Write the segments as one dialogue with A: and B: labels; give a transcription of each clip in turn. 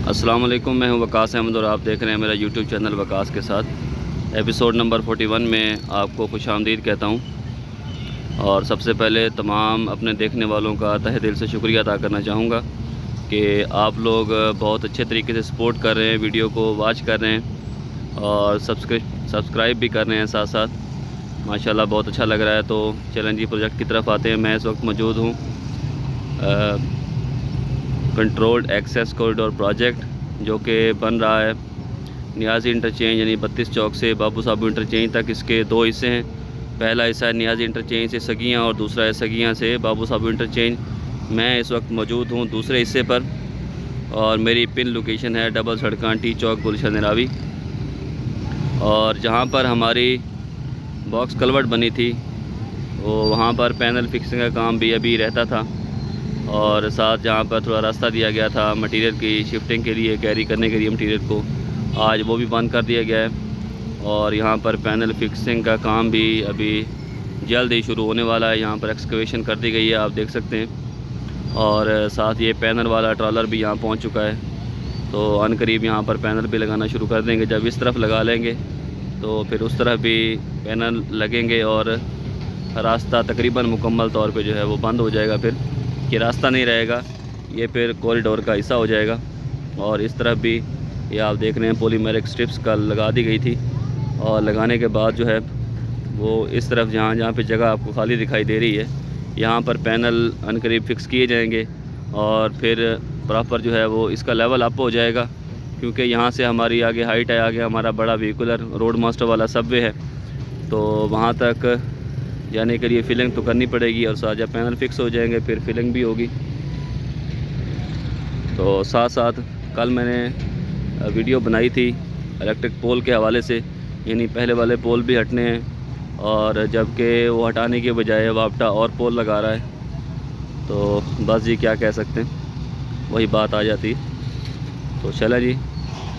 A: अस्सलाम वालेकुम, मैं हूं वकास अहमद और आप देख रहे हैं मेरा यूट्यूब चैनल वकास के साथ। एपिसोड नंबर 41 में आपको खुशामदीद कहता हूं। और सबसे पहले तमाम अपने देखने वालों का तहे दिल से शुक्रिया अदा करना चाहूँगा कि आप लोग बहुत अच्छे तरीके से सपोर्ट कर रहे हैं, वीडियो को वॉच कर रहे हैं और सब्सक्राइब भी कर रहे हैं साथ साथ। माशाल्लाह बहुत अच्छा लग रहा है। तो चलें जी प्रोजेक्ट की तरफ आते हैं। मैं इस वक्त मौजूद हूँ कंट्रोल्ड एक्सेस कॉरिडोर प्रोजेक्ट जो कि बन रहा है नियाज़ी इंटरचेंज यानी 32 चौक से बाबू साहब इंटरचेंज तक। इसके दो हिस्से हैं। पहला हिस्सा है नियाज़ी इंटरचेंज से सगियाँ और दूसरा है सगियाँ से बाबू साहब इंटरचेंज। मैं इस वक्त मौजूद हूँ दूसरे हिस्से पर और मेरी पिन लोकेशन है डबल सड़कां टी चौक गुलशन निरावी। और जहाँ पर हमारी बॉक्स कलवर्ट बनी थी वो वहाँ पर पैनल फिक्सिंग का काम भी अभी रहता था और साथ जहाँ पर थोड़ा रास्ता दिया गया था मटेरियल की शिफ्टिंग के लिए, कैरी करने के लिए मटेरियल को, आज वो भी बंद कर दिया गया है। और यहाँ पर पैनल फिक्सिंग का काम भी अभी जल्द ही शुरू होने वाला है। यहाँ पर एक्सकवेशन कर दी गई है, आप देख सकते हैं। और साथ ये पैनल वाला ट्रॉलर भी यहाँ पहुँच चुका है। तो अनकरीब यहाँ पर पैनल भी लगाना शुरू कर देंगे। जब इस तरफ लगा लेंगे तो फिर उस तरफ भी पैनल लगेंगे और रास्ता तकरीबन मुकम्मल तौर पे जो है वो बंद हो जाएगा। फिर कि रास्ता नहीं रहेगा, ये फिर कॉरिडोर का हिस्सा हो जाएगा। और इस तरफ भी ये आप देख रहे हैं पॉलीमेरिक स्ट्रिप्स कल लगा दी गई थी और लगाने के बाद जो है वो इस तरफ जहाँ जहाँ पे जगह आपको खाली दिखाई दे रही है यहाँ पर पैनल अनकरीब फिक्स किए जाएंगे और फिर प्रॉपर जो है वो इसका लेवल अप हो जाएगा। क्योंकि यहाँ से हमारी आगे हाइट है, आगे हमारा बड़ा व्हीकुलर रोड मास्टर वाला सबवे है, तो वहाँ तक जाने के लिए फिलिंग तो करनी पड़ेगी। और साथ जब पैनल फिक्स हो जाएंगे फिर फिलिंग भी होगी। तो साथ साथ कल मैंने वीडियो बनाई थी इलेक्ट्रिक पोल के हवाले से, यानी पहले वाले पोल भी हटने हैं और जबकि वो हटाने के बजाय वापटा और पोल लगा रहा है। तो बस जी क्या कह सकते हैं, वही बात आ जाती। तो चला जी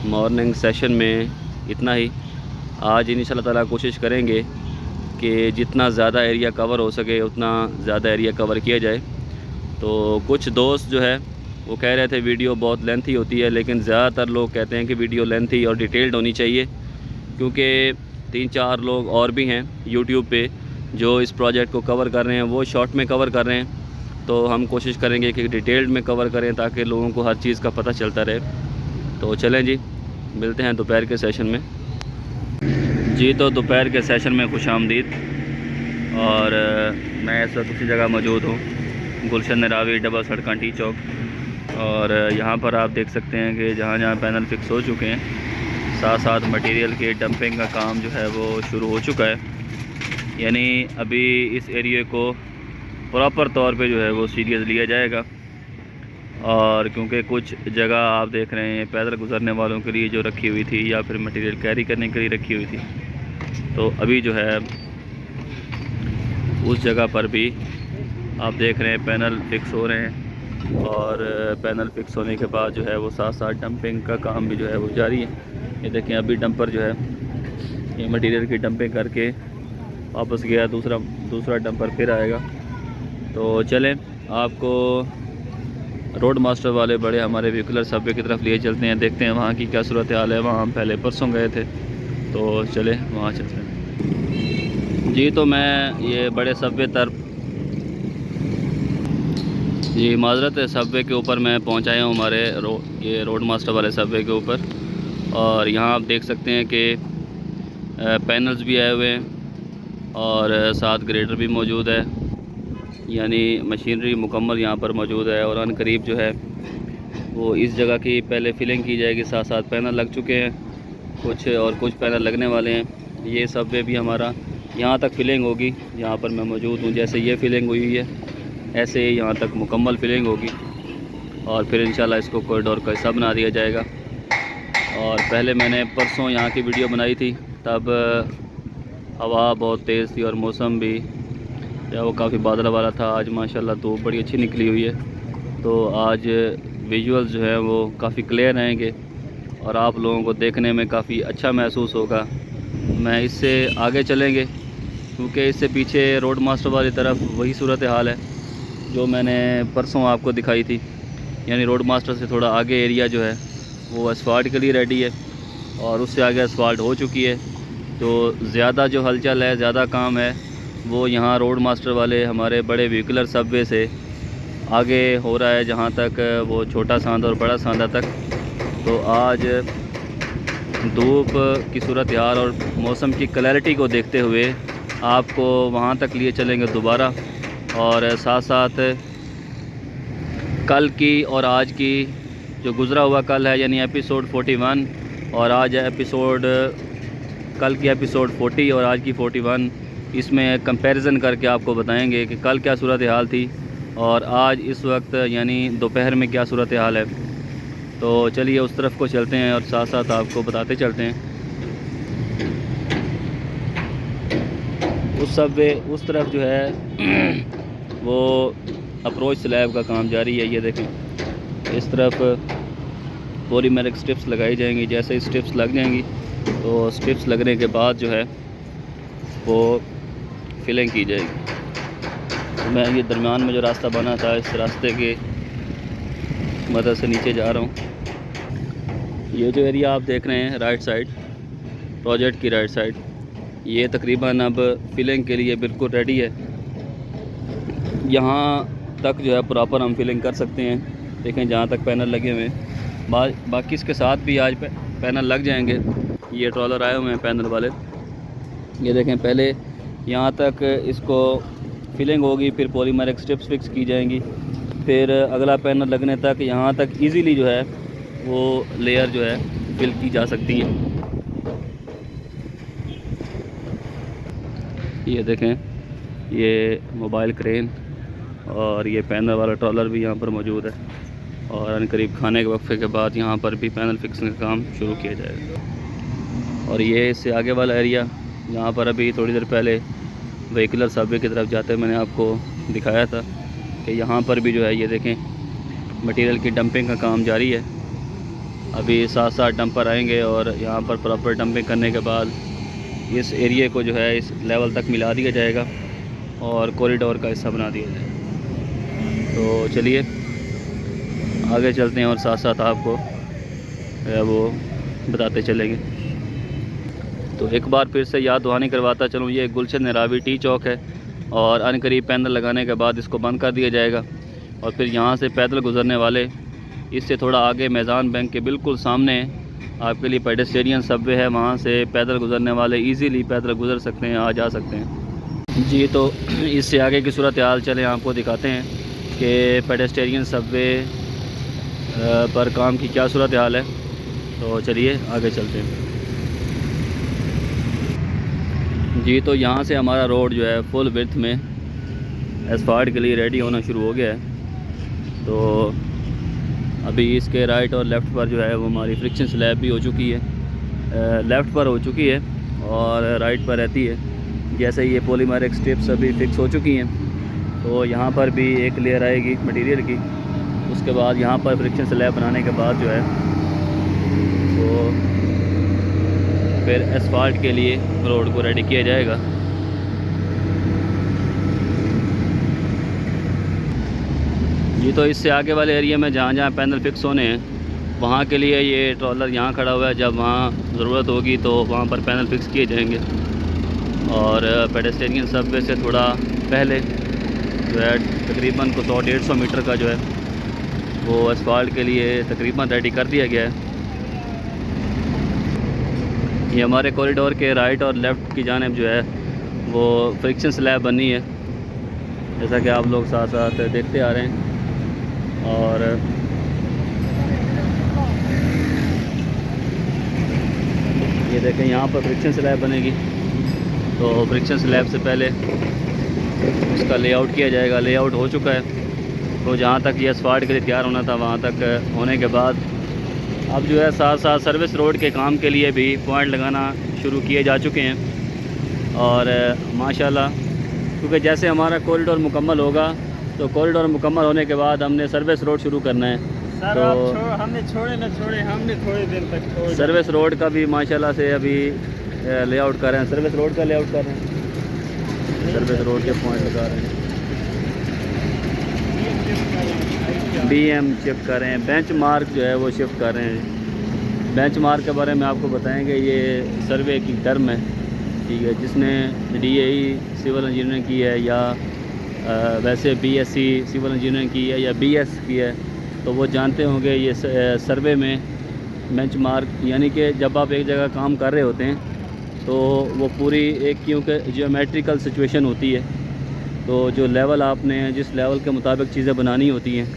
A: मॉर्निंग सेशन में इतना ही। आज इंशाल्लाह ताला कोशिश करेंगे कि जितना ज़्यादा एरिया कवर हो सके उतना ज़्यादा एरिया कवर किया जाए। तो कुछ दोस्त जो है वो कह रहे थे वीडियो बहुत लेंथी होती है, लेकिन ज़्यादातर लोग कहते हैं कि वीडियो लेंथी और डिटेल्ड होनी चाहिए। क्योंकि 3-4 लोग और भी हैं यूट्यूब पे जो इस प्रोजेक्ट को कवर कर रहे हैं, वो शॉर्ट में कवर कर रहे हैं। तो हम कोशिश करेंगे कि डिटेल्ड में कवर करें ताकि लोगों को हर चीज़ का पता चलता रहे। तो चलें जी मिलते हैं दोपहर के सेशन में। जी तो दोपहर के सेशन में खुशामदीद। और मैं इस वक्त उसी जगह मौजूद हूँ गुलशन निरावी डबल सड़कां टी चौक। और यहाँ पर आप देख सकते हैं कि जहाँ जहाँ पैनल फिक्स हो चुके हैं साथ साथ मटेरियल के डंपिंग का काम जो है वो शुरू हो चुका है। यानी अभी इस एरिया को प्रॉपर तौर पे जो है वो सीरियस लिया जाएगा। और क्योंकि कुछ जगह आप देख रहे हैं पैदल गुजरने वालों के लिए जो रखी हुई थी या फिर मटेरियल कैरी करने के लिए रखी हुई थी, तो अभी जो है उस जगह पर भी आप देख रहे हैं पैनल फिक्स हो रहे हैं। और पैनल फिक्स होने के बाद जो है वो साथ साथ डंपिंग का काम भी जो है वो जारी है। ये देखें अभी डंपर जो है ये मटेरियल की डंपिंग करके वापस गया, दूसरा डंपर फिर आएगा। तो चलें आपको रोड मास्टर वाले बड़े हमारे व्हीकुलर सबवे की तरफ लिए चलते हैं, देखते हैं वहाँ की क्या सूरत हाल है। वहाँ हम पहले परसों गए थे, तो चले वहाँ चलते हैं जी। तो मैं ये बड़े सबवे तरफ जी माजरत है सबवे के ऊपर मैं पहुँचाया हूँ हमारे ये रोड मास्टर वाले सबवे के ऊपर। और यहाँ आप देख सकते हैं कि पैनल्स भी आए हुए हैं और साथ ग्रेडर भी मौजूद है, यानी मशीनरी मुकम्मल यहाँ पर मौजूद है। और अनकरीब जो है वो इस जगह की पहले फिलिंग की जाएगी, साथ साथ पैनल लग चुके हैं कुछ और कुछ पैनल लगने वाले हैं। ये सबवे भी हमारा यहाँ तक फिलिंग होगी जहाँ पर मैं मौजूद हूँ। जैसे ये फिलिंग हुई है ऐसे ही यहाँ तक मुकम्मल फिलिंग होगी और फिर इंशाल्लाह इसको कॉरिडोर का हिस्सा बना दिया जाएगा। और पहले मैंने परसों यहाँ की वीडियो बनाई थी, तब हवा बहुत तेज़ थी और मौसम भी या वो काफ़ी बादल वाला था। आज माशाल्लाह धूप बड़ी अच्छी निकली हुई है, तो आज विजुअल्स जो है वो काफ़ी क्लियर रहेंगे और आप लोगों को देखने में काफ़ी अच्छा महसूस होगा। मैं इससे आगे चलेंगे क्योंकि इससे पीछे रोड मास्टर वाली तरफ वही सूरत हाल है जो मैंने परसों आपको दिखाई थी, यानी रोड मास्टर से थोड़ा आगे एरिया जो है वो असफाल्ट के लिए रेडी है और उससे आगे असफाल्ट हो चुकी है। तो ज़्यादा जो हलचल है, ज़्यादा काम है वो यहाँ रोड मास्टर वाले हमारे बड़े व्हीकलर सबवे से आगे हो रहा है, जहाँ तक वो छोटा सांदा और बड़ा सांदा तक। तो आज धूप की सूरत हाल और मौसम की क्लैरिटी को देखते हुए आपको वहाँ तक लिए चलेंगे दोबारा, और साथ साथ कल की और आज की जो गुज़रा हुआ कल है यानी एपिसोड 41 और आज है एपिसोड, कल की एपिसोड 40 और आज की 41, इसमें कंपैरिजन करके आपको बताएंगे कि कल क्या सूरत हाल थी और आज इस वक्त यानी दोपहर में क्या सूरत हाल है। तो चलिए उस तरफ को चलते हैं और साथ साथ आपको बताते चलते हैं। उस तरफ जो है वो अप्रोच स्लैब का काम जारी है। ये देखें, इस तरफ पॉलीमेरिक स्ट्रिप्स लगाई जाएंगी। जैसे ही स्ट्रिप्स लग जाएंगी तो स्ट्रिप्स लगने के बाद जो है वो फिलिंग की जाएगी। तो मैं ये दरमियान में जो रास्ता बना था, इस रास्ते के मदद से नीचे जा रहा हूँ। ये जो एरिया आप देख रहे हैं राइट साइड, प्रोजेक्ट की राइट साइड, ये तकरीबन अब फिलिंग के लिए बिल्कुल रेडी है। यहाँ तक जो है प्रॉपर हम फिलिंग कर सकते हैं। देखें जहाँ तक पैनल लगे हुए हैं, बाकी इसके साथ भी आज पैनल लग जाएंगे। ये ट्रॉलर आए हुए हैं पैनल वाले। ये देखें, पहले यहाँ तक इसको फिलिंग होगी, फिर पॉलीमेरिक स्ट्रिप्स फिक्स की जाएंगी, फिर अगला पैनल लगने तक यहाँ तक इजीली जो है वो लेयर जो है फिल की जा सकती है। ये देखें, ये मोबाइल क्रेन और ये पैनल वाला ट्रॉलर भी यहाँ पर मौजूद है और अनकरीब खाने के वक्फे के बाद यहाँ पर भी पैनल फिक्सिंग का काम शुरू किया जाएगा। और ये इससे आगे वाला एरिया जहाँ पर अभी थोड़ी देर पहले व्हीकलर सबवे की तरफ जाते मैंने आपको दिखाया था कि यहाँ पर भी जो है ये देखें मटेरियल की डंपिंग का काम जारी है। अभी साथ साथ डंपर आएंगे और यहाँ पर प्रॉपर डंपिंग करने के बाद इस एरिया को जो है इस लेवल तक मिला दिया जाएगा और कॉरिडोर का हिस्सा बना दिया जाएगा। तो चलिए आगे चलते हैं और साथ साथ आपको वो बताते चलेंगे। तो एक बार फिर से याद दहानी करवाता चलूँ, ये गुलशन नरावी टी चौक है और अनकरीब पैनल लगाने के बाद इसको बंद कर दिया जाएगा और फिर यहाँ से पैदल गुजरने वाले, इससे थोड़ा आगे मैदान बैंक के बिल्कुल सामने आपके लिए पेडेस्टेरियन सबवे है, वहाँ से पैदल गुजरने वाले इजीली पैदल गुजर सकते हैं, आ जा सकते हैं जी। तो इससे आगे की सूरत हाल चलें आपको दिखाते हैं कि पेडेस्टेरियन सबवे पर काम की क्या सूरत हाल है। तो चलिए आगे चलते हैं जी। तो यहाँ से हमारा रोड जो है फुल विड्थ में एस्फाल्ट के लिए रेडी होना शुरू हो गया है। तो अभी इसके राइट और लेफ़्ट पर जो है वो हमारी फ्रिक्शन स्लैब भी हो चुकी है, लेफ़्ट पर हो चुकी है और राइट पर रहती है। जैसे ये पॉलीमेरिक स्ट्रिप्स अभी फिक्स हो चुकी हैं, तो यहाँ पर भी एक लेयर आएगी मटेरियल की। उसके बाद यहाँ पर फ्रिक्शन स्लैब बनाने के बाद जो है वो फिर एस्फाल्ट के लिए रोड को रेडी किया जाएगा। ये तो इससे आगे वाले एरिया में जहाँ जहाँ पैनल फिक्स होने हैं वहाँ के लिए ये ट्रॉलर यहाँ खड़ा हुआ है। जब वहाँ ज़रूरत होगी तो वहाँ पर पैनल फिक्स किए जाएंगे। और पेडेस्टेरियन सबवे से थोड़ा पहले जो है तकरीबन को 100-150 मीटर का जो है वो एस्फाल्ट के लिए तकरीबन रेडी कर दिया गया है। ये हमारे कॉरिडोर के राइट और लेफ़्ट की जानिब जो है वो फ्रिक्शन स्लैब बनी है, जैसा कि आप लोग साथ साथ देखते आ रहे हैं। और ये देखें यहाँ पर फ्रिक्शन स्लैब बनेगी। तो फ्रिक्शन स्लैब से पहले उसका लेआउट किया जाएगा। लेआउट हो चुका है। तो जहाँ तक ये एस्फाल्ट के लिए तैयार होना था वहाँ तक होने के बाद अब जो है साथ साथ सर्विस रोड के काम के लिए भी पॉइंट लगाना शुरू किए जा चुके हैं। और माशाल्लाह, क्योंकि जैसे हमारा कॉरिडोर मुकम्मल होगा तो कॉरिडोर मुकम्मल होने के बाद हमने सर्विस रोड शुरू करना है।
B: सर तो हमने छोड़े ना छोड़े, हमने थोड़ी देर तक छोड़
A: सर्विस रोड का भी माशाल्लाह से अभी लेआउट कर रहे हैं। सर्विस रोड का लेआउट कर रहे हैं, सर्विस रोड के पॉइंट लगा रहे हैं, BM शिफ्ट कर रहे हैं, बेंच मार्क जो है वो शिफ्ट कर रहे हैं। बेंचमार्क के बारे में आपको बताएंगे। ये सर्वे की टर्म है, ठीक है, जिसने DAE सिविल इंजीनियरिंग की है या वैसे BSc सिविल इंजीनियरिंग की है या BS की है तो वो जानते होंगे ये सर्वे में बेंचमार्क यानी कि जब आप एक जगह काम कर रहे होते हैं तो वो पूरी एक क्योंकि जियोमेट्रिकल सिचुएशन होती है, तो जो लेवल आपने जिस लेवल के मुताबिक चीज़ें बनानी होती हैं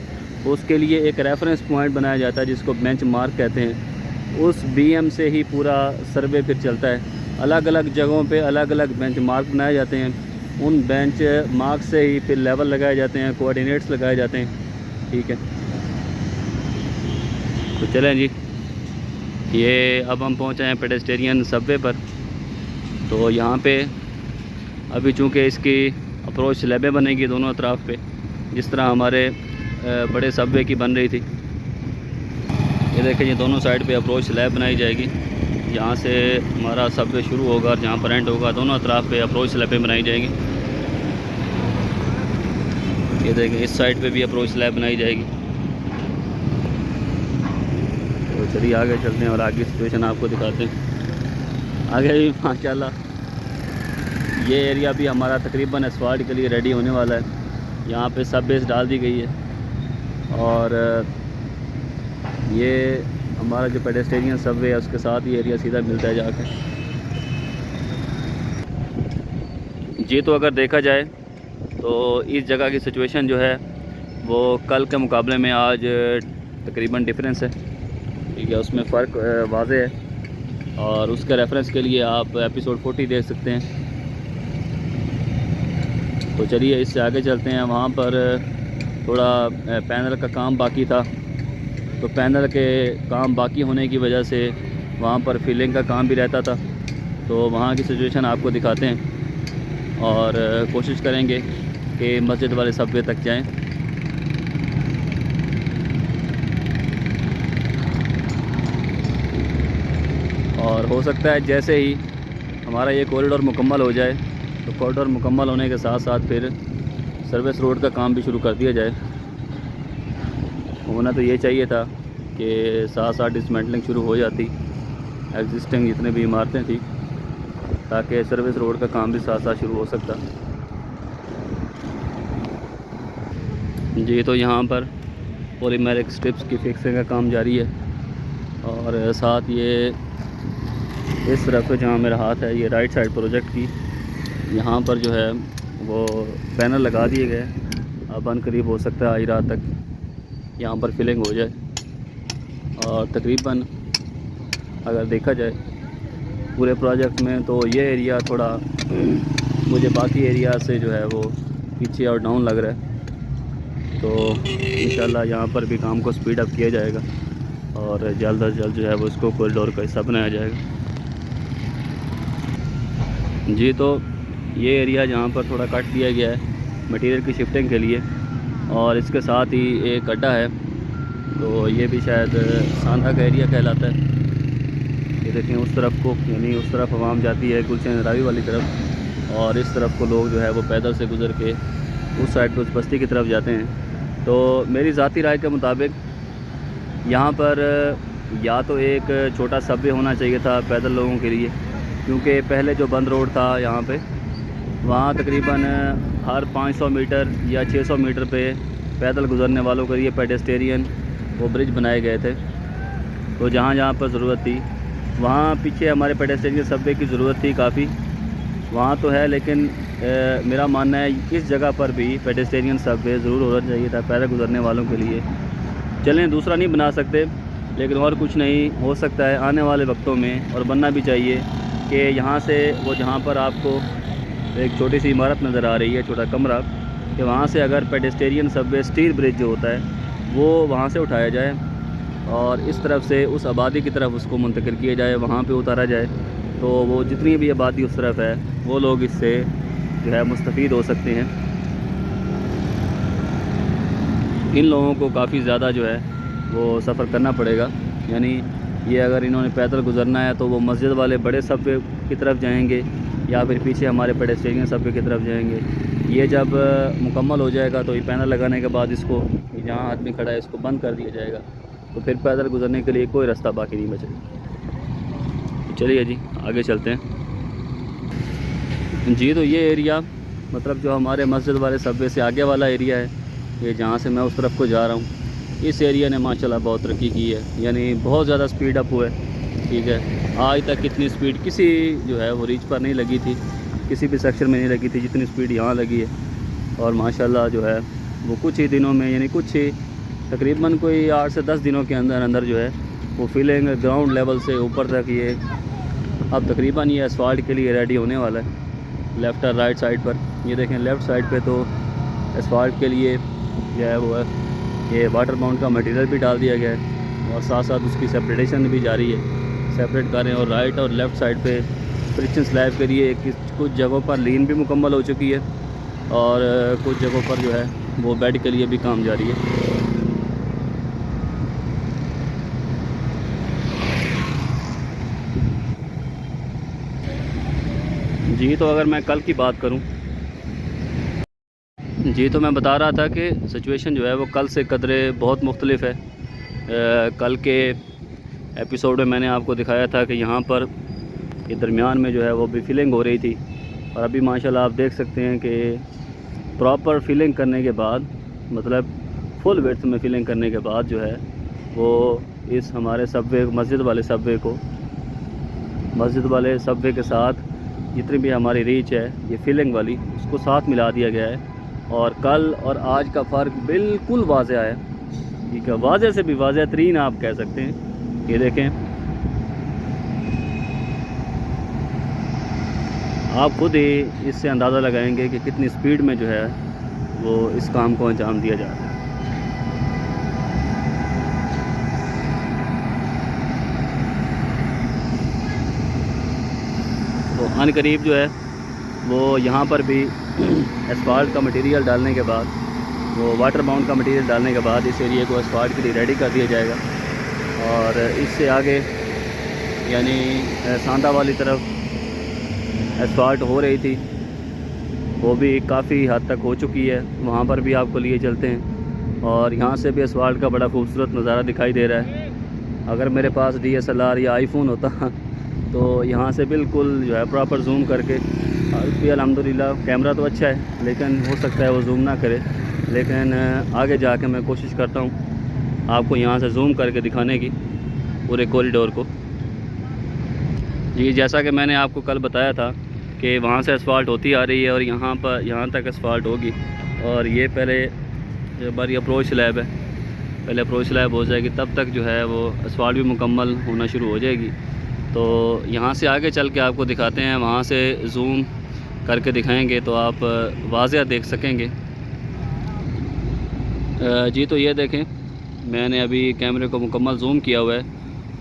A: उसके लिए एक रेफरेंस पॉइंट बनाया जाता है जिसको बेंचमार्क कहते हैं। उस BM से ही पूरा सर्वे फिर चलता है। अलग अलग जगहों पे अलग अलग बेंचमार्क बनाए जाते हैं, उन बेंच मार्क से ही फिर लेवल लगाए जाते हैं, कोऑर्डिनेट्स लगाए जाते हैं, ठीक है। तो चलें जी, ये अब हम पहुँचे हैं पेडेस्टेरियन सबवे पर। तो यहाँ पे अभी चूँकि इसकी अप्रोच स्लैबें बनेगी दोनों अतराफ़ पे, जिस तरह हमारे बड़े सबवे की बन रही थी। ये देखें, ये दोनों साइड पे अप्रोच स्लैब बनाई जाएगी। यहाँ से हमारा सबवे शुरू होगा और जहाँ पर एंड होगा दोनों अतराफ़ पे अप्रोच स्लैबें बनाई जाएगी। ये देखें, इस साइड पे भी अप्रोच स्लैब बनाई जाएगी। तो चलिए आगे चलते हैं और आगे सिचुएशन आपको दिखाते हैं। आगे भी माशाल्लाह ये एरिया भी हमारा तकरीबन एस्फाल्ट के लिए रेडी होने वाला है। यहाँ पे सब बेस डाल दी गई है और ये हमारा जो पेडेस्टेरियन सबवे है उसके साथ ही एरिया सीधा मिलता है जाकर जी। तो अगर देखा जाए तो इस जगह की सिचुएशन जो है वो कल के मुकाबले में आज तकरीबन डिफरेंस है, ठीक है, उसमें फ़र्क वाज़े है और उसके रेफरेंस के लिए आप एपिसोड 40 देख सकते हैं। तो चलिए इससे आगे चलते हैं। वहाँ पर थोड़ा पैनल का काम बाकी था, तो पैनल के काम बाकी होने की वजह से वहाँ पर फिलिंग का काम भी रहता था। तो वहाँ की सिचुएशन आपको दिखाते हैं और कोशिश करेंगे कि मस्जिद वाले सबवे तक जाएं। और हो सकता है जैसे ही हमारा ये कॉरिडोर मुकम्मल हो जाए तो कॉरिडोर मुकम्मल होने के साथ साथ फिर सर्विस रोड का काम भी शुरू कर दिया जाए। होना तो ये चाहिए था कि साथ साथ डिसमेंटलिंग शुरू हो जाती एग्जिस्टिंग जितने भी इमारतें थी, ताकि सर्विस रोड का काम भी साथ साथ शुरू हो सकता जी। तो यहाँ पर पॉलीमेरिक स्ट्रिप्स की फिक्सिंग का काम जारी है और साथ ये इस तरफ जहाँ मेरा हाथ है ये राइट साइड प्रोजेक्ट की, यहाँ पर जो है वो पैनल लगा दिए गए। अब अनकरीब हो सकता है आज रात तक यहाँ पर फिलिंग हो जाए और तकरीबन अगर देखा जाए पूरे प्रोजेक्ट में तो ये एरिया थोड़ा मुझे बाकी एरिया से जो है वो पीछे और डाउन लग रहा है। तो इंशाल्लाह यहाँ पर भी काम को स्पीड अप किया जाएगा और जल्द अज जल्द जो है वो इसको कॉरिडोर का हिस्सा बनाया जाएगा जी। तो ये एरिया जहाँ पर थोड़ा कट दिया गया है मटेरियल की शिफ्टिंग के लिए और इसके साथ ही एक गड्ढा है, तो ये भी शायद सांधा का एरिया कहलाता है। ये देखें उस तरफ को, यानी उस तरफ आवाम जाती है गुलशन रावी वाली तरफ और इस तरफ को लोग जो है वो पैदल से गुज़र के उस साइड पर उस बस्ती की तरफ जाते हैं। तो मेरी ज़ाती राय के मुताबिक यहाँ पर या तो एक छोटा सबवे होना चाहिए था पैदल लोगों के लिए, क्योंकि पहले जो बंद रोड था यहाँ पे वहाँ तकरीबन हर 500 मीटर या 600 मीटर पे पैदल गुज़रने वालों के लिए पेडेस्टेरियन वो ब्रिज बनाए गए थे। तो जहाँ जहाँ पर ज़रूरत थी वहाँ पीछे हमारे पेडेस्टेरियन सबवे की ज़रूरत थी काफ़ी, वहाँ तो है, लेकिन मेरा मानना है इस जगह पर भी पेडेस्टेरियन सबवे ज़रूर होना चाहिए था पैदल गुज़रने वालों के लिए। चलें दूसरा नहीं बना सकते, लेकिन और कुछ नहीं हो सकता है आने वाले वक्तों में, और बनना भी चाहिए कि यहाँ से वो जहाँ पर आपको एक छोटी सी इमारत नज़र आ रही है, छोटा कमरा, कि वहाँ से अगर पेडेस्टेरियन सबवे स्टील ब्रिज जो होता है वो वहाँ से उठाया जाए और इस तरफ से उस आबादी की तरफ उसको मुंतकिल किया जाए, वहाँ पे उतारा जाए, तो वो जितनी भी आबादी उस तरफ है वो लोग इससे जो है मुस्तफ़ीद हो सकते हैं। इन लोगों को काफ़ी ज़्यादा जो है वो सफ़र करना पड़ेगा, यानी ये अगर इन्होंने पैदल गुजरना है तो वो मस्जिद वाले बड़े सबवे की तरफ जाएंगे या फिर पीछे हमारे पेडेस्टेरियन सबवे की तरफ जाएंगे। ये जब मुकम्मल हो जाएगा तो ये पैनल लगाने के बाद इसको जहाँ आदमी खड़ा है इसको बंद कर दिया जाएगा, तो फिर पैदल गुजरने के लिए कोई रास्ता बाकी नहीं बचेगा। तो चलिए जी आगे चलते हैं जी। तो ये एरिया मतलब जो हमारे मस्जिद वाले सबवे से आगे वाला एरिया है, ये जहाँ से मैं उस तरफ को जा रहा हूँ, इस एरिया ने माशाल्लाह बहुत तरक्की की है, यानी बहुत ज़्यादा स्पीड अप हुआ है। ठीक है, आज तक इतनी स्पीड किसी जो है वो रीच पर नहीं लगी थी, किसी भी सेक्शन में नहीं लगी थी जितनी स्पीड यहाँ लगी है। और माशाल्लाह जो है वो कुछ ही दिनों में, यानी कुछ ही तकरीबन कोई 8 से 10 दिनों के अंदर अंदर जो है वो फीलिंग ग्राउंड लेवल से ऊपर तक ये अब तकरीबन ये एसफाल्ट के लिए रेडी होने वाला है। लेफ़्ट और राइट साइड पर ये देखें, लेफ़्ट साइड पे तो एसफाल्ट के लिए जो है वो ये वाटर बाउंड का मटेरियल भी डाल दिया गया है और साथ साथ उसकी सेपरेटेशन भी जारी है, सेपरेट कर रहे हैं। और राइट और लेफ़्ट साइड पे फ्रिक्शन स्लैब के लिए कुछ जगहों पर लीन भी मुकम्मल हो चुकी है और कुछ जगहों पर जो है वो बेड के लिए भी काम जारी है। जी तो अगर मैं कल की बात करूं जी, तो मैं बता रहा था कि सिचुएशन जो है वो कल से कदरे बहुत मुख्तलिफ है। कल के एपिसोड में मैंने आपको दिखाया था कि यहाँ पर ये दरमियान में जो है वो भी फिलिंग हो रही थी और अभी माशाल्लाह आप देख सकते हैं कि प्रॉपर फिलिंग करने के बाद, मतलब फुल विड्थ में फिलिंग करने के बाद जो है वो इस हमारे सबवे, मस्जिद वाले सबवे के साथ जितनी भी हमारी रीच है ये फिलिंग वाली, उसको साथ मिला दिया गया है। और कल और आज का फ़र्क बिल्कुल वाज़ेह है। ठीक है, वाज़ेह से भी वाज़ेह तरीन आप कह सकते हैं। ये देखें, आप खुद ही इससे अंदाज़ा लगाएंगे कि कितनी स्पीड में जो है वो इस काम को अंजाम दिया जा रहा है। तो अन करीब जो है वो यहाँ पर भी एसफाल्ट का मटेरियल डालने के बाद, वो वाटर बाउंड का मटेरियल डालने के बाद इस एरिया को एसफाल्ट के लिए रेडी कर दिया जाएगा। और इससे आगे यानी सांदा वाली तरफ एसफाल्ट हो रही थी, वो भी काफ़ी हद तक हो चुकी है, वहाँ पर भी आपको लिए चलते हैं। और यहाँ से भी एसफाल्ट का बड़ा खूबसूरत नज़ारा दिखाई दे रहा है। अगर मेरे पास DSLR या आईफोन होता तो यहाँ से बिल्कुल जो है प्रॉपर जूम करके, अभी अल्हम्दुलिल्लाह कैमरा तो अच्छा है लेकिन हो सकता है वो जूम ना करे, लेकिन आगे जाके मैं कोशिश करता हूँ आपको यहाँ से जूम करके दिखाने की पूरे कॉरिडोर को। जी जैसा कि मैंने आपको कल बताया था कि वहाँ से एसफाल्ट होती आ रही है और यहाँ तक एसफाल्ट होगी। और ये पहले जो हमारी अप्रोच स्लैब है, पहले अप्रोच स्लैब हो जाएगी, तब तक जो है वो एसफाल्ट भी मुकम्मल होना शुरू हो जाएगी। तो यहाँ से आगे चल के आपको दिखाते हैं, वहाँ से जूम करके दिखाएंगे तो आप वाज़ेह देख सकेंगे। जी तो ये देखें, मैंने अभी कैमरे को मुकम्मल जूम किया हुआ है,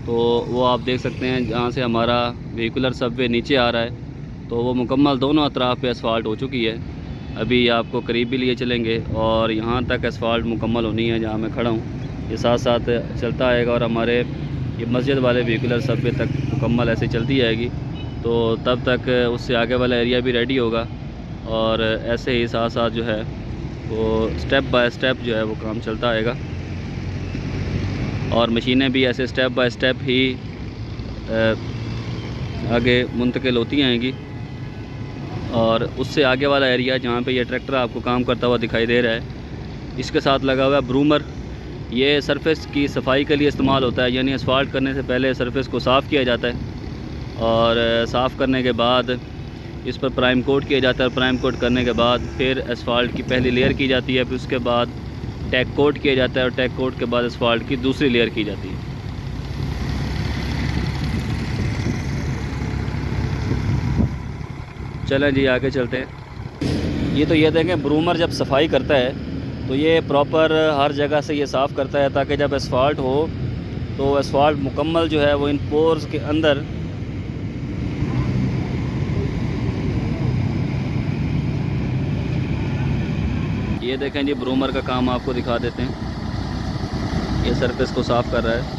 A: तो वो आप देख सकते हैं जहाँ से हमारा व्हीकुलर सबवे नीचे आ रहा है तो वो मुकम्मल दोनों अतराफ़ पे एसफाल्ट हो चुकी है। अभी आपको करीब भी लिए चलेंगे और यहाँ तक एसफाल्ट मुकम्मल होनी है जहाँ मैं खड़ा हूँ, ये साथ साथ चलता आएगा और हमारे ये मस्जिद वाले व्हीकुलर सबवे तक मुकम्मल ऐसे चलती जाएगी। तो तब तक उससे आगे वाला एरिया भी रेडी होगा और ऐसे ही साथ साथ जो है वो स्टेप बाय स्टेप जो है वो काम चलता आएगा और मशीनें भी ऐसे स्टेप बाय स्टेप ही आगे मुंतकिल होती आएंगी। और उससे आगे वाला एरिया जहाँ पे ये ट्रैक्टर आपको काम करता हुआ दिखाई दे रहा है, इसके साथ लगा हुआ है ब्रूमर। ये सरफेस की सफाई के लिए इस्तेमाल होता है, यानी असफाल्ट करने से पहले सरफेस को साफ़ किया जाता है और साफ़ करने के बाद इस पर प्राइम कोट किया जाता है। प्राइम कोट करने के बाद फिर असफाल्ट की पहली लेयर की जाती है, फिर उसके बाद टैग कोट किया जाता है और टैग कोट के बाद असफाल्ट की दूसरी लेयर की जाती है। चलें जी आगे चलते हैं। ये तो ये देखें, ब्रूमर जब सफाई करता है तो ये प्रॉपर हर जगह से ये साफ़ करता है ताकि जब असफाल्ट हो तो असफाल्ट मुकम्मल जो है वो इन पोर्स के अंदर ये देखें जी, ब्रूमर का काम आपको दिखा देते हैं। ये सरफेस को साफ़ कर रहा है।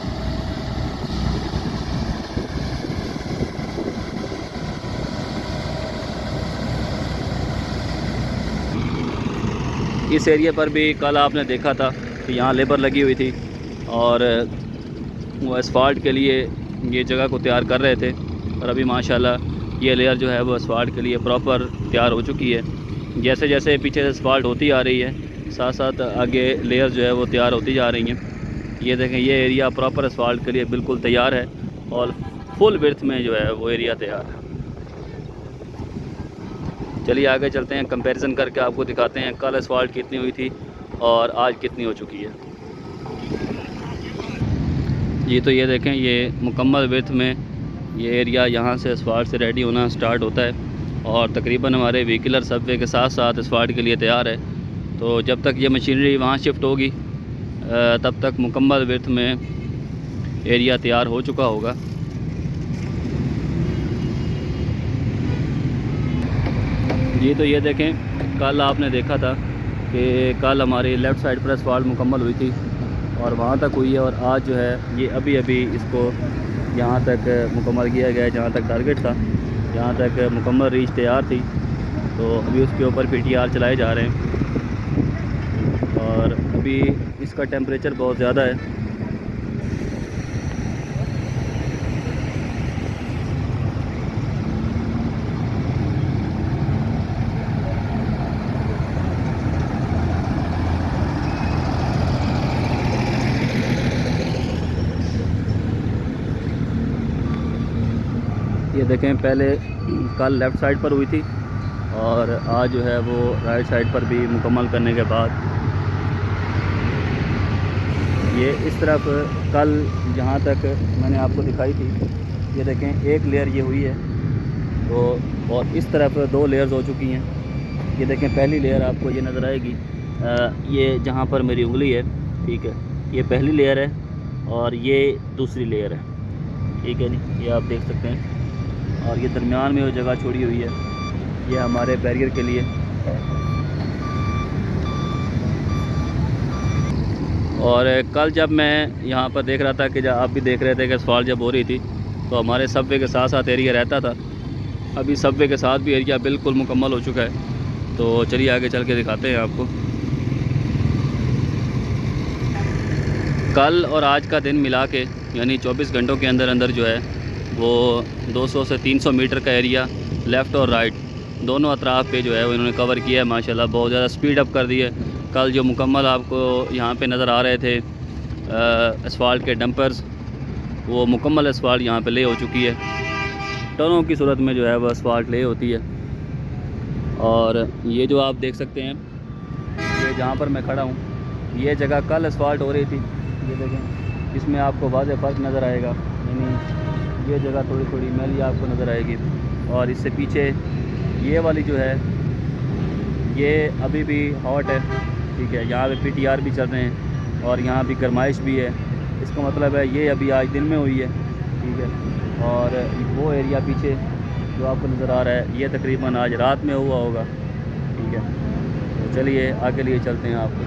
A: इस एरिया पर भी कल आपने देखा था कि यहाँ लेबर लगी हुई थी और वो असफाल्ट के लिए ये जगह को तैयार कर रहे थे। और अभी माशाल्लाह ये लेयर जो है वो असफाल्ट के लिए प्रॉपर तैयार हो चुकी है। जैसे जैसे पीछे से असफाल्ट होती आ रही है, साथ साथ आगे लेयर जो है वो तैयार होती जा रही हैं। ये देखें, ये एरिया प्रॉपर असफाल्ट के लिए बिल्कुल तैयार है और फुल विड्थ में जो है वो एरिया तैयार है। चलिए आगे चलते हैं, कंपैरिजन करके आपको दिखाते हैं कल असफाल्ट कितनी हुई थी और आज कितनी हो चुकी है। ये तो ये देखें, ये मुकम्मल विड्थ में ये एरिया यहाँ से असफाल्ट से रेडी होना स्टार्ट होता है और तकरीबन हमारे व्हीकलर सबवे के साथ साथ असफाल्ट के लिए तैयार है। तो जब तक ये मशीनरी वहाँ शिफ्ट होगी तब तक मुकम्मल विड्थ में एरिया तैयार हो चुका होगा। जी तो ये देखें, कल आपने देखा था कि कल हमारी लेफ़्ट साइड पर असफाल्ट मुकम्मल हुई थी और वहाँ तक हुई है, और आज जो है ये अभी अभी इसको यहाँ तक मुकम्मल किया गया है जहाँ तक टारगेट था, जहाँ तक मुकम्मल रीच तैयार थी। तो अभी उसके ऊपर PTR चलाए जा रहे हैं और अभी इसका टेम्परेचर बहुत ज़्यादा है। ये देखें, पहले कल लेफ़्ट साइड पर हुई थी और आज जो है वो राइट साइड पर भी मुकम्मल करने के बाद ये इस तरफ कल जहाँ तक मैंने आपको दिखाई थी, ये देखें एक लेयर ये हुई है तो, और इस तरफ 2 लेयर्स हो चुकी हैं। ये देखें, पहली लेयर आपको ये नज़र आएगी, ये जहाँ पर मेरी उंगली है, ठीक है, ये पहली लेयर है और ये दूसरी लेयर है, ठीक है नहीं, ये आप देख सकते हैं। और ये दरमियान में वो जगह छोड़ी हुई है, ये हमारे बैरियर के लिए। और कल जब मैं यहाँ पर देख रहा था कि जब आप भी देख रहे थे कि असफाल्ट जब हो रही थी तो हमारे सबवे के साथ साथ एरिया रहता था, अभी सबवे के साथ भी एरिया बिल्कुल मुकम्मल हो चुका है। तो चलिए आगे चल के दिखाते हैं आपको। कल और आज का दिन मिला के यानी 24 घंटों के अंदर अंदर जो है वो 200 से 300 मीटर का एरिया लेफ़्ट और राइट दोनों अतराफ़ पे जो है वो इन्होंने कवर किया है। माशाल्लाह बहुत ज़्यादा स्पीड अप कर दी है। कल जो मुकम्मल आपको यहाँ पे नज़र आ रहे थे असफाल्ट के डंपर्स, वो मुकम्मल असफाल्ट यहाँ पे ले हो चुकी है। टनों की सूरत में जो है वो असफाल्ट ले होती है। और ये जो आप देख सकते हैं, ये जहाँ पर मैं खड़ा हूँ, ये जगह कल असफाल्ट हो रही थी। ये देखें, इसमें आपको वाज़े फ़र्क नज़र आएगा, यानी ये जगह थोड़ी थोड़ी मैली आपको नज़र आएगी। और इससे पीछे ये वाली जो है ये अभी भी हॉट है, ठीक है, यहाँ पे PTR भी चल रहे हैं और यहाँ भी गर्माइश भी है। इसका मतलब है ये अभी आज दिन में हुई है, ठीक है। और वो एरिया पीछे जो आपको नज़र आ रहा है ये तकरीबन आज रात में हुआ होगा, ठीक है। तो चलिए आगे लिए चलते हैं आपको।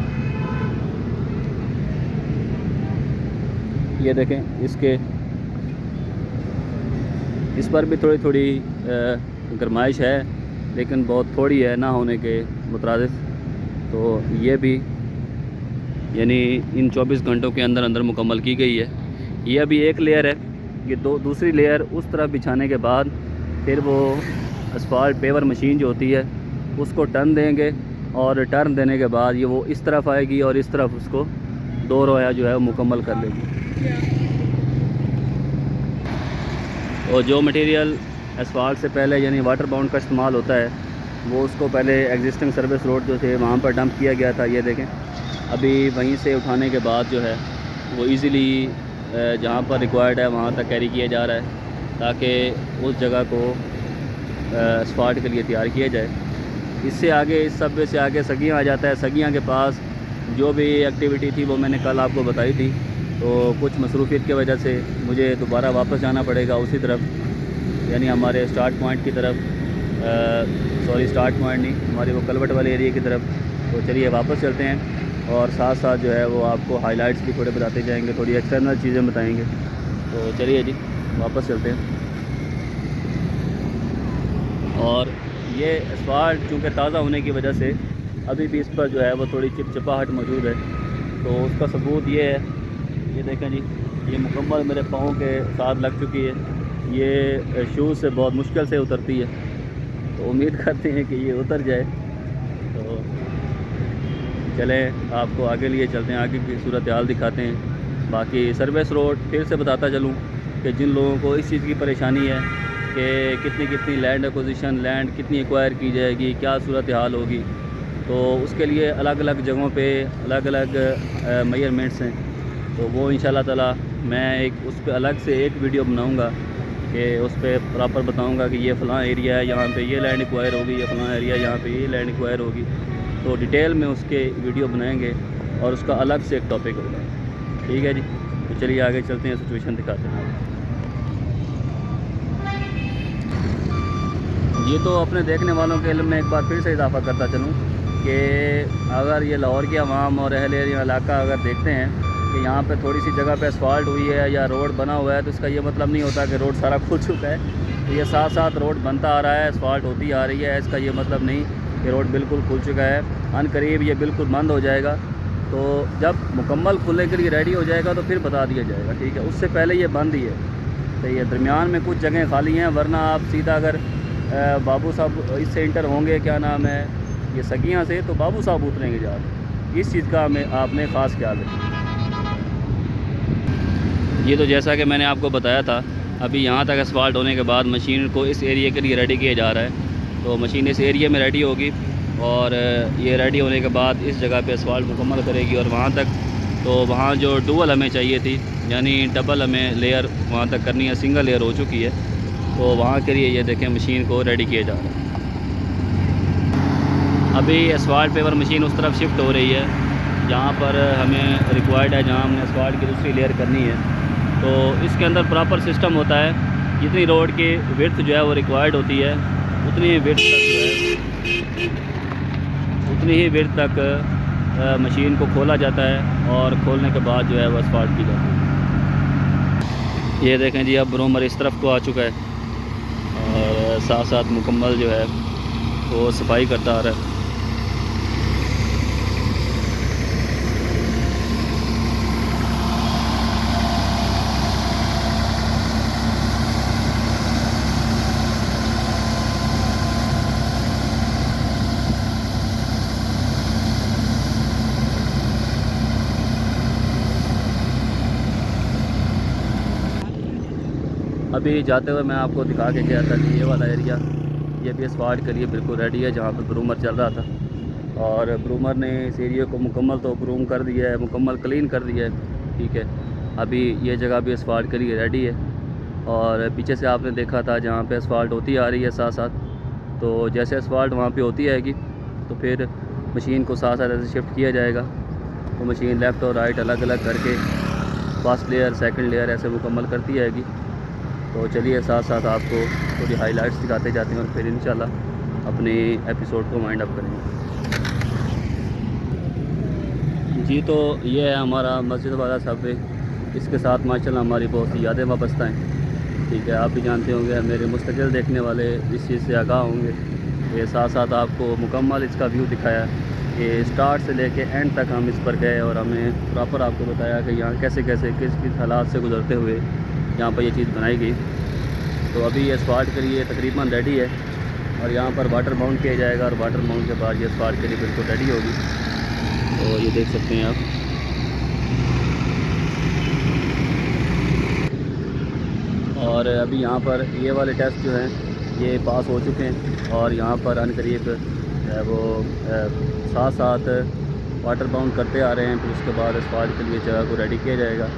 A: ये देखें, इस पर भी थोड़ी थोड़ी गर्माइश है, लेकिन बहुत थोड़ी है ना होने के मुताबिक। तो ये भी यानी इन 24 घंटों के अंदर अंदर मुकम्मल की गई है। ये अभी एक लेयर है, ये दूसरी लेयर उस तरफ बिछाने के बाद फिर वो असफाल्ट पेवर मशीन जो होती है उसको टर्न देंगे और टर्न देने के बाद ये वो इस तरफ आएगी और इस तरफ उसको 2 रोया जो है वो मुकम्मल कर लेगी। और जो मटेरियल असफाल्ट से पहले यानी वाटर बाउंड का इस्तेमाल होता है वो उसको पहले एग्जिस्टिंग सर्विस रोड जो थे वहाँ पर डंप किया गया था। ये देखें, अभी वहीं से उठाने के बाद जो है वो इजीली जहाँ पर रिक्वायर्ड है वहाँ तक कैरी किया जा रहा है ताकि उस जगह को असफाल्ट के लिए तैयार किया जाए। इससे आगे, इस सबवे से आगे सगियाँ आ जाता है। सगियाँ के पास जो भी एक्टिविटी थी वो मैंने कल आपको बताई थी। तो कुछ मसरूफियत की वजह से मुझे दोबारा वापस जाना पड़ेगा उसी तरफ, यानी हमारे स्टार्ट पॉइंट की तरफ, स्टार्ट पॉइंट नहीं, हमारे वो कलवट वाले एरिया की तरफ। तो चलिए वापस चलते हैं और साथ साथ जो है वो आपको हाइलाइट्स भी थोड़े बताते जाएंगे, थोड़ी एक्सटर्नल चीज़ें बताएंगे। तो चलिए जी वापस चलते हैं। और ये असफाल्ट चूँकि ताज़ा होने की वजह से अभी भी इस पर जो है वो थोड़ी चिपचिपाहट मौजूद है। तो उसका सबूत ये है, ये देखें जी, ये मुकम्मल मेरे पाँव के साथ लग चुकी है। ये शूज़ से बहुत मुश्किल से उतरती है, तो उम्मीद करते हैं कि ये उतर जाए। तो चलें आपको आगे लिए चलते हैं, आगे की सूरत हाल दिखाते हैं। बाकी सर्विस रोड फिर से बताता चलूँ कि जिन लोगों को इस चीज़ की परेशानी है कि कितनी लैंड एक्विजिशन, लैंड कितनी एक्वायर की जाएगी, क्या सूरत हाल होगी, तो उसके लिए अलग अलग जगहों पे अलग अलग मेजरमेंट्स हैं। तो वो इंशाल्लाह ताला मैं उस पर अलग से एक वीडियो बनाऊंगा कि उस पर प्रॉपर बताऊंगा कि ये फ़लाँ एरिया है, यहाँ पे ये लैंड एक्वायर होगी, ये फ़लाँ एरिया यहाँ पे ये लैंड एक्वायर होगी। तो डिटेल में उसके वीडियो बनाएंगे और उसका अलग से एक टॉपिक होगा। ठीक है जी, तो चलिए आगे चलते हैं, सिचुएशन दिखाते हैं। ये तो अपने देखने वालों के इल्म में एक बार फिर से इजाफ़ा करता चलूँ कि अगर ये लाहौर के अवाम और अहल इलाका अगर देखते हैं कि यहाँ पे थोड़ी सी जगह पे असफाल्ट हुई है या रोड बना हुआ है, तो इसका ये मतलब नहीं होता कि रोड सारा खुल चुका है। तो ये साथ साथ रोड बनता आ रहा है, असफाल्ट होती आ रही है, इसका ये मतलब नहीं कि रोड बिल्कुल खुल चुका है। अनकरीब ये बिल्कुल बंद हो जाएगा, तो जब मुकम्मल खुलने के लिए रेडी हो जाएगा तो फिर बता दिया जाएगा। ठीक है, उससे पहले ये बंद ही है। तो ये दरमियान में कुछ जगह खाली हैं, वरना आप सीधा अगर बाबू साहब इससे इंटर होंगे, क्या नाम है, ये सगियाँ से, तो बाबू साहब उतरेंगे जा रहे। इस चीज़ का आपने ख़ास ख्याल रखें। ये तो जैसा कि मैंने आपको बताया था, अभी यहाँ तक असफाल्ट होने के बाद मशीन को इस एरिया के लिए रेडी किया जा रहा है। तो मशीन इस एरिया में रेडी होगी और ये रेडी होने के बाद इस जगह पे असफाल्ट मुकम्मल करेगी और वहाँ तक, तो वहाँ जो डुअल हमें चाहिए थी, यानी डबल हमें लेयर वहाँ तक करनी है, सिंगल लेयर हो चुकी है। तो वहाँ के लिए ये देखें मशीन को रेडी किया जा रहा है। अभी असफाल्ट पेवर मशीन उस तरफ शिफ्ट हो रही है जहाँ पर हमें रिक्वायर्ड है, जहाँ हमने असफाल्ट की दूसरी लेयर करनी है। तो इसके अंदर प्रॉपर सिस्टम होता है, जितनी रोड की विड्थ जो है वो रिक्वायर्ड होती है, उतनी ही विड्थ तक जो है, उतनी ही विड्थ तक मशीन को खोला जाता है और खोलने के बाद जो है वो असफाल्ट की जाती है। ये देखें जी, अब ब्रोमर इस तरफ को आ चुका है और साथ साथ मुकम्मल जो है वो सफाई करता आ रहा है। अभी जाते हुए मैं आपको दिखा के गया था कि ये वाला एरिया, ये भी असफाल्ट के लिए बिल्कुल रेडी है, जहाँ पर ब्रूमर चल रहा था। और ब्रूमर ने इस एरिया को मुकम्मल तो ब्रूम कर दिया है, मुकम्मल क्लीन कर दिया है। ठीक है, अभी ये जगह भी असफाल्ट के लिए रेडी है। और पीछे से आपने देखा था जहाँ पे असफाल्ट होती आ रही है साथ साथ, तो जैसे असफाल्ट वहाँ पे होती आएगी तो फिर मशीन को साथ साथ ऐसे शिफ्ट किया जाएगा। तो मशीन लेफ़्ट और राइट अलग अलग करके फर्स्ट लेयर, सेकंड लेयर ऐसे मुकम्मल करती आएगी। तो चलिए साथ साथ आपको थोड़ी हाइलाइट्स दिखाते जाते हैं और फिर इंशाल्लाह अपने एपिसोड को वाइंड अप करेंगे। जी, तो ये है हमारा मस्जिद वाला सबवे। इसके साथ माशाल्लाह हमारी बहुत सी यादें वाबस्ता हैं। ठीक है, आप भी जानते होंगे, मेरे मुस्तकिल देखने वाले इस चीज़ से आगाह होंगे। ये साथ साथ आपको मुकम्मल इसका व्यू दिखाया कि स्टार्ट से लेके एंड तक हम इस पर गए और हमें प्रॉपर आपको बताया कि यहाँ कैसे कैसे किस किस हालात से गुजरते हुए यहाँ पर ये चीज़ बनाई गई। तो अभी ये असफाल्ट के लिए तकरीबन रेडी है और यहाँ पर वाटर माउंट किया जाएगा और वाटर माउंट के बाद ये असफाल्ट के लिए बिल्कुल रेडी होगी। तो ये देख सकते हैं आप। और अभी यहाँ पर ये वाले टेस्ट जो हैं ये पास हो चुके हैं और यहाँ पर अनकरीब वो साथ साथ वाटर बाउंड करते आ रहे हैं। फिर उसके बाद असफाल्ट के लिए जगह को रेडी किया जाएगा।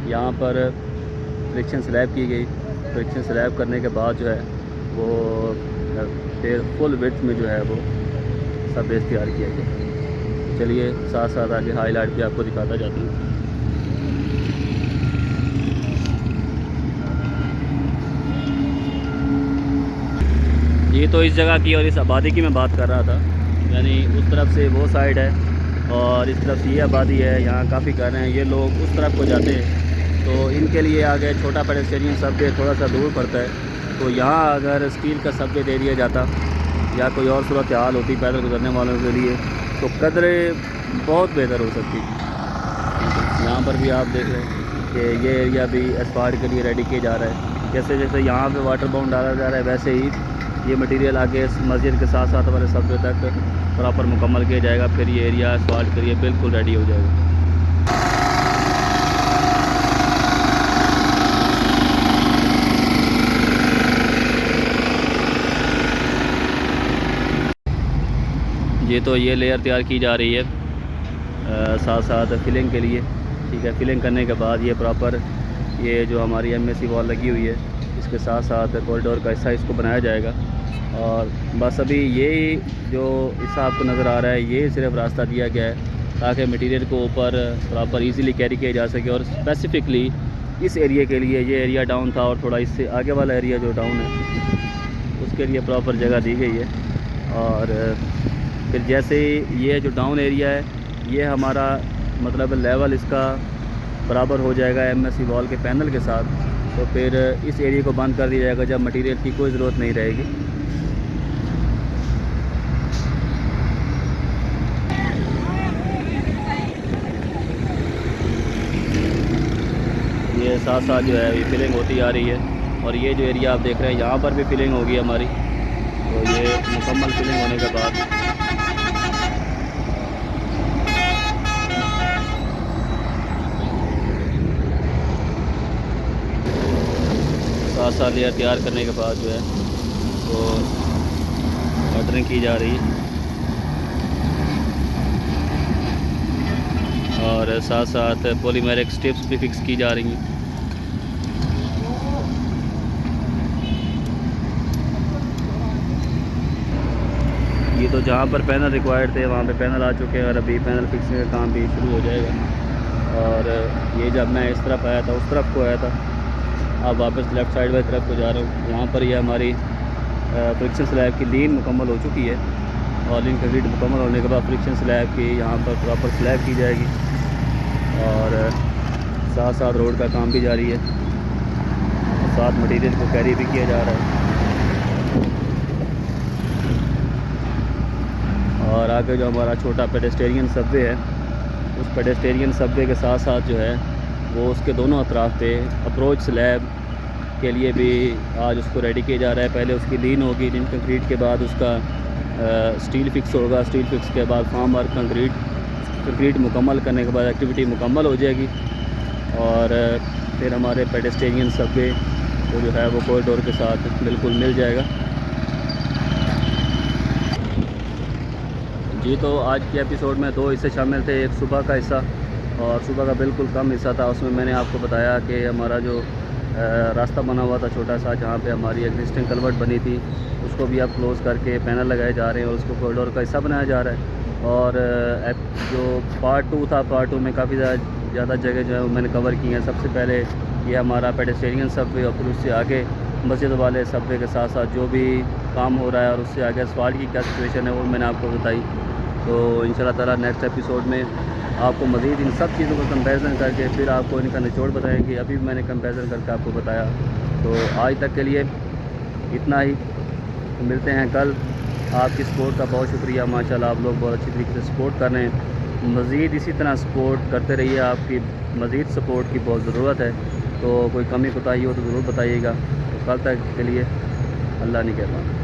A: यहाँ पर फ्रिक्शन स्लैब की गई, फ्रिक्शन स्लैब करने के बाद जो है वो फिर फुल विड्थ में जो है वो सब बेस तैयार किया गया। चलिए साथ साथ आगे हाईलाइट भी आपको दिखाता जाता हूँ। ये तो इस जगह की और इस आबादी की मैं बात कर रहा था, यानी उस तरफ से वो साइड है और इस तरफ से ये आबादी है। यहाँ काफ़ी घर हैं, ये लोग उस तरफ को जाते हैं, तो इनके लिए आगे छोटा पेडेस्ट्रियन सबवे थोड़ा सा दूर पड़ता है। तो यहाँ अगर स्टील का सबवे दे दिया जाता या कोई और सूरत हाल होती पैदल गुजरने वालों के लिए, तो कदरें बहुत बेहतर हो सकती। यहाँ पर भी आप देख रहे हैं कि ये एरिया भी एस्फाल्ट के लिए रेडी किया जा रहा है। जैसे जैसे यहाँ पे वाटर बाउंड डाला जा रहा है, वैसे ही ये मटेरियल आगे इस मस्जिद के साथ साथ हमारे सब्वे तक प्रॉपर मुकम्मल किया जाएगा। फिर ये एरिया एस्फाल्ट के लिए बिल्कुल रेडी हो जाएगा। ये तो ये लेयर तैयार की जा रही है साथ साथ फिलिंग के लिए, ठीक है। फिलिंग करने के बाद ये प्रॉपर ये जो हमारी एमएसी वॉल लगी हुई है, इसके साथ साथ कॉरिडोर का हिस्सा इसको बनाया जाएगा। और बस अभी ये जो हिस्सा आपको नज़र आ रहा है, ये सिर्फ रास्ता दिया गया है ताकि मटेरियल को ऊपर प्रॉपर इजीली कैरी किया जा सके। और स्पेसिफ़िकली इस एरिया के लिए, ये एरिया डाउन था और थोड़ा इससे आगे वाला एरिया जो डाउन है उसके लिए प्रॉपर जगह दी गई है। और फिर जैसे ये जो डाउन एरिया है, ये हमारा मतलब लेवल इसका बराबर हो जाएगा एमएससी वॉल के पैनल के साथ, तो फिर इस एरिया को बंद कर दिया जाएगा जब मटेरियल की कोई ज़रूरत नहीं रहेगी। ये साथ साथ जो है ये फिलिंग होती आ रही है। और ये जो एरिया आप देख रहे हैं, यहाँ पर भी फिलिंग होगी हमारी। तो ये मुकम्मल फिलिंग होने के बाद साथ लेयर तैयार करने के बाद जो है वो कटरिंग की जा रही है और साथ साथ पॉलीमेरिक स्ट्रिप्स भी फिक्स की जा रही हैं। ये तो जहाँ पर पैनल रिक्वायर्ड थे वहाँ पे पैनल आ चुके हैं और अभी पैनल फिक्सिंग का काम भी शुरू हो जाएगा। और ये जब मैं इस तरफ आया था, उस तरफ को आया था, अब वापस लेफ़्ट साइड वाली तरफ को जा रहा हूँ। यहाँ पर ये हमारी फ्रिक्शन स्लैब की लीन मुकम्मल हो चुकी है और लीन कंक्रीट मुकम्मल होने के बाद फ्रिक्शन स्लैब की यहाँ पर प्रॉपर स्लैब की जाएगी और साथ साथ रोड का काम भी जारी है, साथ मटेरियल को कैरी भी किया जा रहा है। और आगे जो हमारा छोटा पेडेस्टेरियन सबवे है, उस पेडेस्टेरियन सबवे के साथ साथ जो है वो उसके दोनों अतराफ़ पे अप्रोच स्लैब के लिए भी आज उसको रेडी किया जा रहा है। पहले उसकी लीन होगी, लीन कंक्रीट के बाद उसका स्टील फिक्स होगा, स्टील फिक्स के बाद फार्म वर्क कंक्रीट मुकम्मल करने के बाद एक्टिविटी मुकम्मल हो जाएगी और फिर हमारे पेडेस्टेरियन सबवे को जो है वो कॉरिडोर के साथ बिल्कुल मिल जाएगा। जी, तो आज के एपिसोड में 2 हिस्से शामिल थे। एक सुबह का हिस्सा और सुबह का बिल्कुल कम हिस्सा था, उसमें मैंने आपको बताया कि हमारा जो रास्ता बना हुआ था छोटा सा, जहाँ पे हमारी एग्जिस्टिंग कलवर्ट बनी थी, उसको भी अब क्लोज़ करके पैनल लगाए जा रहे हैं और उसको कॉरिडोर का हिस्सा बनाया जा रहा है। और जो पार्ट 2 था, पार्ट 2 में काफ़ी ज़्यादा जगह जो है वो मैंने कवर की हैं। सबसे पहले ये हमारा पेडेस्टेरियन सबवे और फिर उससे आगे मस्जिद वाले सबवे के साथ साथ जो भी काम हो रहा है और उससे आगे असफाल्ट की क्या सिचुएशन है वो मैंने आपको बताई। तो इंशाल्लाह ताला नेक्स्ट एपिसोड में आपको मज़ीद इन सब चीज़ों का कंपैरिजन करके फिर आपको इनका निचोड़ बताएंगे। अभी भी मैंने कंपैरिजन करके आपको बताया। तो आज तक के लिए इतना ही, मिलते हैं कल। आपकी सपोर्ट का बहुत शुक्रिया, माशाल्लाह आप लोग बहुत अच्छी तरीके से सपोर्ट कर रहे हैं। मज़ीद इसी तरह सपोर्ट करते रहिए, आपकी मज़ीद सपोर्ट की बहुत ज़रूरत है। तो कोई कमी कोताही हो तो ज़रूर बताइएगा। तो कल तक के लिए अल्लाह नहीं कहता।